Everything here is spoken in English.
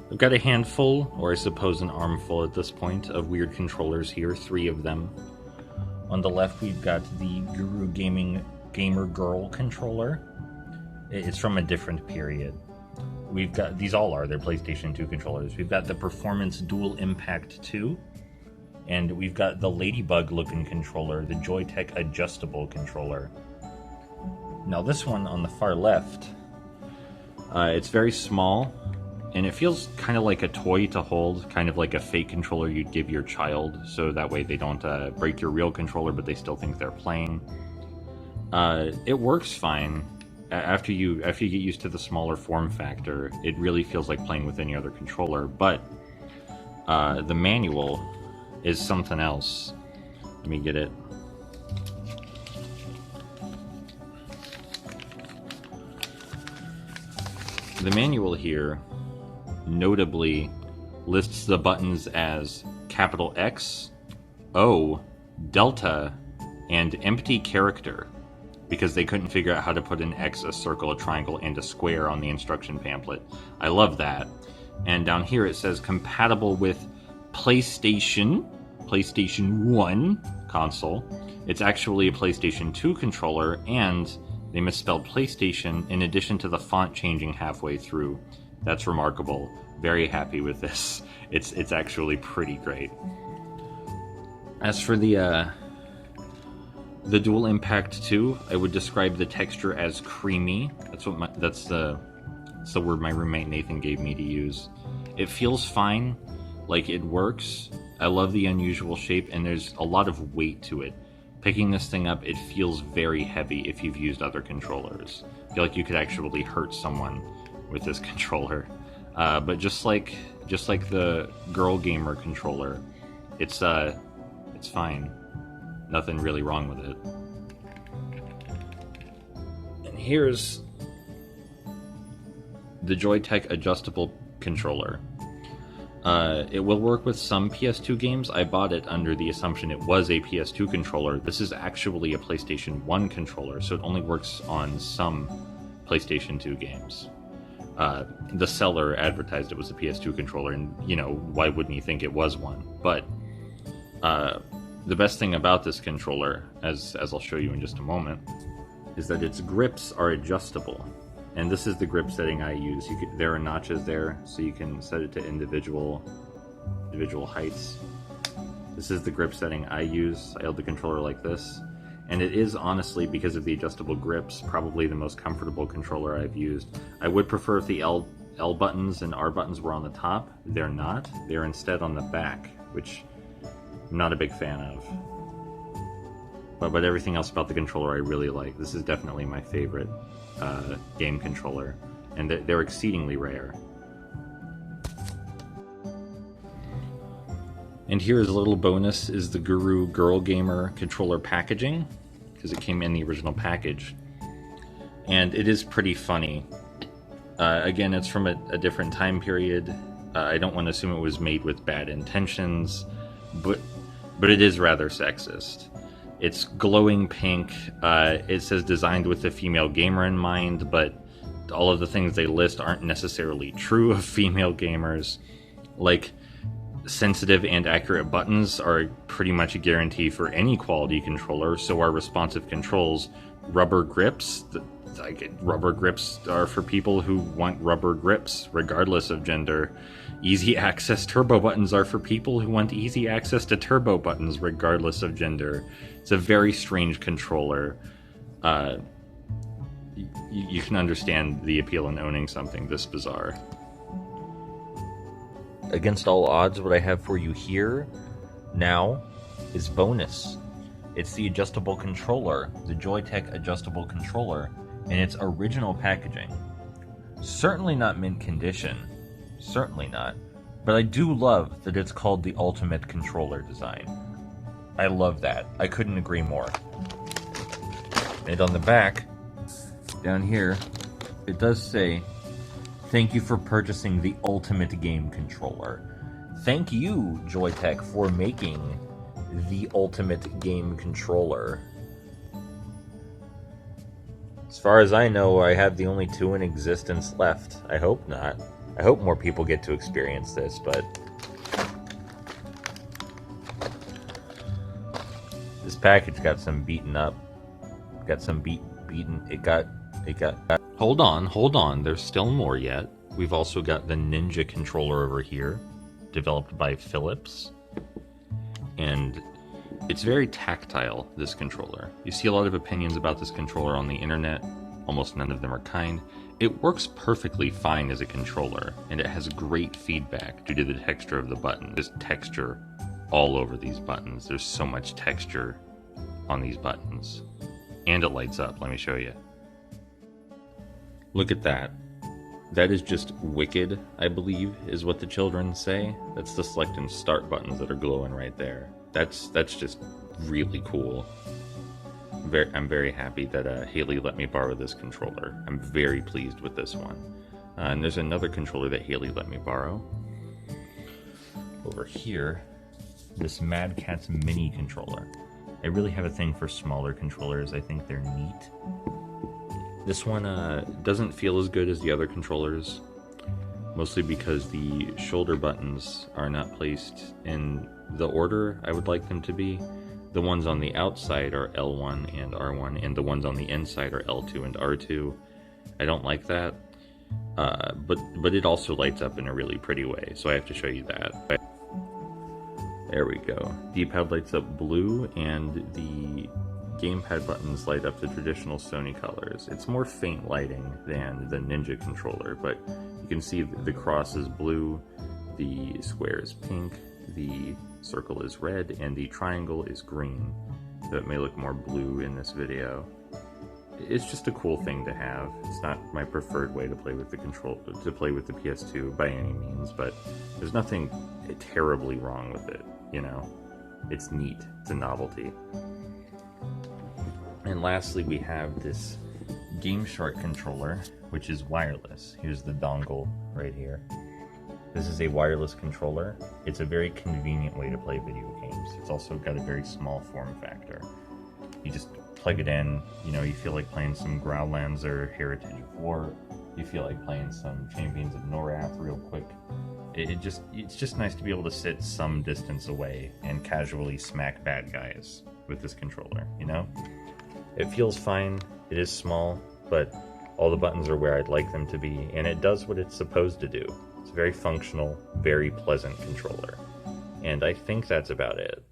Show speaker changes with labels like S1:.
S1: I've got a handful, or I suppose an armful at this point, of weird controllers here, 3 of them. On the left, we've got the Guru Gaming Gamer Girl controller. It's from a different period. We've got, these all are, they're PlayStation 2 controllers. We've got the Performance Dual Impact 2, and we've got the Ladybug-looking controller, the Joytech Adjustable controller. Now this one on the far left, it's very small, and it feels kind of like a toy to hold, kind of like a fake controller you'd give your child, so that way they don't break your real controller, but they still think they're playing. It works fine. After you get used to the smaller form factor, it really feels like playing with any other controller, but the manual is something else. Let me get it. The manual here notably lists the buttons as capital X, O, delta, and empty character, because they couldn't figure out how to put an X, a circle, a triangle, and a square on the instruction pamphlet. I love that. And down here it says compatible with PlayStation 1 console. It's actually a PlayStation 2 controller, and they misspelled PlayStation in addition to the font changing halfway through. That's remarkable. Very happy with this. It's actually pretty great. As for the Dual Impact 2, I would describe the texture as creamy. That's the word my roommate Nathan gave me to use. It feels fine, like it works. I love the unusual shape, and there's a lot of weight to it. Picking this thing up, it feels very heavy if you've used other controllers. I feel like you could actually hurt someone with this controller. But just like the Girl Gamer controller, it's fine. Nothing really wrong with it. And here's the Joytech Adjustable controller. It will work with some PS2 games. I bought it under the assumption it was a PS2 controller. This is actually a PlayStation 1 controller, so it only works on some PlayStation 2 games. The seller advertised it was a PS2 controller, and, why wouldn't you think it was one? But the best thing about this controller, as I'll show you in just a moment, is that its grips are adjustable. And this is the grip setting I use. There are notches there, so you can set it to individual heights. This is the grip setting I use. I hold the controller like this. And it is, honestly, because of the adjustable grips, probably the most comfortable controller I've used. I would prefer if the L buttons and R buttons were on the top. They're not. They're instead on the back, which I'm not a big fan of. But everything else about the controller I really like. This is definitely my favorite game controller, and they're exceedingly rare. And here is a little bonus, is the Guru Girl Gamer controller packaging, because it came in the original package. And it is pretty funny. Again, it's from a different time period. I don't want to assume it was made with bad intentions, but it is rather sexist. It's glowing pink. It says designed with the female gamer in mind, but all of the things they list aren't necessarily true of female gamers. Like, sensitive and accurate buttons are pretty much a guarantee for any quality controller, so are responsive controls. Rubber grips, rubber grips are for people who want rubber grips, regardless of gender. Easy access turbo buttons are for people who want easy access to turbo buttons, regardless of gender. It's a very strange controller. You can understand the appeal in owning something this bizarre. Against all odds, what I have for you here now is bonus. It's the adjustable controller, the Joytech adjustable controller, in its original packaging. Certainly not mint condition, certainly not, but I do love that it's called the Ultimate Controller Design. I love that. I couldn't agree more. And on the back, down here, it does say, "Thank you for purchasing the Ultimate Game Controller." Thank you, Joytech, for making the Ultimate Game Controller. As far as I know, I have the only 2 in existence left. I hope not. I hope more people get to experience this, but this package got some beaten up. Got some beaten. It got. Hold on. There's still more yet. We've also got the Ninja controller over here, developed by Philips, and it's very tactile, this controller. You see a lot of opinions about this controller on the internet. Almost none of them are kind. It works perfectly fine as a controller, and it has great feedback due to the texture of the button. There's texture all over these buttons. There's so much texture on these buttons. And it lights up. Let me show you. Look at that. That is just wicked, I believe, is what the children say. That's the select and start buttons that are glowing right there. That's just really cool. I'm very happy that Haley let me borrow this controller. I'm very pleased with this one. And there's another controller that Haley let me borrow. Over here, this Madcatz mini controller. I really have a thing for smaller controllers. I think they're neat. This one doesn't feel as good as the other controllers, mostly because the shoulder buttons are not placed in the order I would like them to be. The ones on the outside are L1 and R1, and the ones on the inside are L2 and R2. I don't like that, but it also lights up in a really pretty way, so I have to show you that. There we go. D-pad lights up blue, and the gamepad buttons light up the traditional Sony colors. It's more faint lighting than the Ninja controller, but you can see the cross is blue, the square is pink, the circle is red, and the triangle is green. So it may look more blue in this video. It's just a cool thing to have. It's not my preferred way to play with the PS2 by any means, but there's nothing terribly wrong with it, you know? It's neat. It's a novelty. And lastly, we have this GameShark controller, which is wireless. Here's the dongle right here. This is a wireless controller. It's a very convenient way to play video games. It's also got a very small form factor. You just plug it in, you know, you feel like playing some Growlands or Heritage of War. You feel like playing some Champions of Norath real quick. It's just nice to be able to sit some distance away and casually smack bad guys with this controller, you know? It feels fine, it is small, but all the buttons are where I'd like them to be, and it does what it's supposed to do. It's a very functional, very pleasant controller. And I think that's about it.